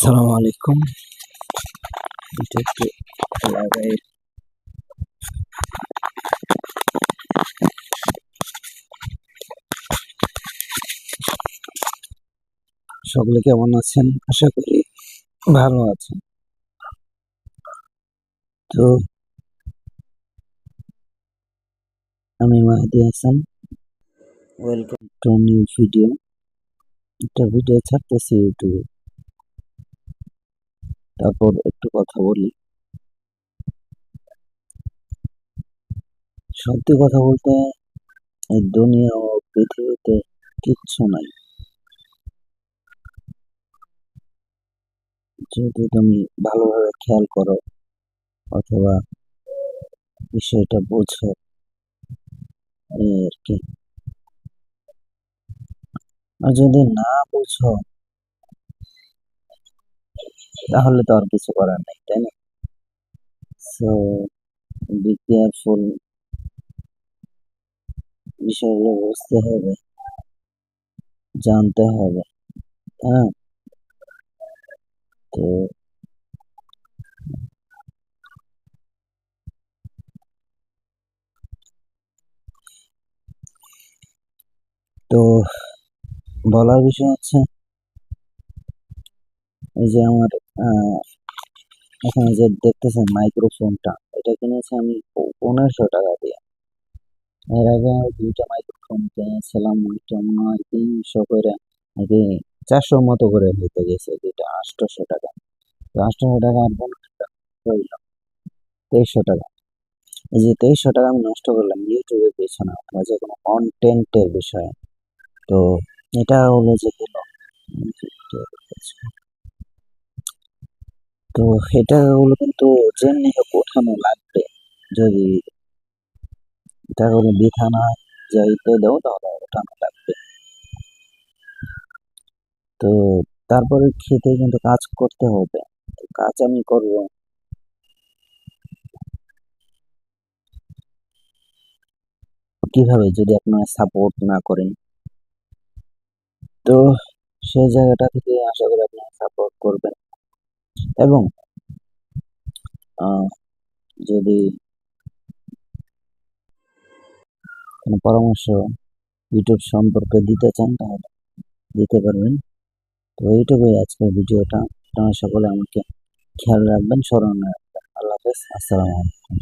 আসসালামু আলাইকুম। এটা একটু লাগাই। সকলে কেমন আছেন? আশা করি ভালো আছেন। তো আমি Mahadi Hasan. Welcome to new video. একটা ভিডিও ছাড়তেছি ইউটিউবে। তারপর একটু কথা বলি। সত্যি কথা বলতে এই দুনিয়া ও পৃথিবীতে কিচ্ছু নাই। যদি তুমি ভালোভাবে খেয়াল করো অথবা বিষয়টা বোঝো, এই আর কি। আর যদি না বুঝো তাহলে তো আর কিছু করার নেই, তাই না? সো বি কেয়ারফুল, বিষয়গুলো বুঝতে হবে, জানতে হবে। হ্যাঁ, তো তো বলার বিষয় হচ্ছে এই যে আমার এখানে যে দেখতেছেন মাইক্রোফোনটা, এটা কিনেছি আমি 1500 টাকা দিয়ে। এর আগে আমি দুইটা মাইক্রোফোন কিনেছিলাম, ওইটা মনে হয় 300 করে নাকি 400 মতো করে হইতে গেছে, দুইটা 800 টাকা। তো 800 টাকা আর 1500 টাকা হইল 2300 টাকা। এই যে 2300 টাকা আমি নষ্ট করলাম ইউটিউবের পেছনে অথবা যে কোনো কন্টেন্টের বিষয়ে। তো এটা হলো যে হলো, তো এটা হলো কিন্তু যেমনি হোক ওঠানো লাগবে। যদি টাকাগুলো বৃথা না যাইতে দাও তাহলে ওঠানো লাগবে। তো তারপরে খেতে কিন্তু কাজ করতে হবে। তো কাজ আমি করব কিভাবে যদি আপনারা সাপোর্ট না করেন? তো সেই জায়গাটা থেকে আশা করি আপনারা সাপোর্ট করবেন। এবং আহ, যদি কোনো পরামর্শ ইউটিউব সম্পর্কে দিতে চান তাহলে দিতে পারবেন। তো এইটুকুই আজকের ভিডিওটা। আপনারা সকলে আমাকে খেয়াল রাখবেন, স্মরণ রাখবেন। আল্লাহ হাফেজ, আসসালামু আলাইকুম।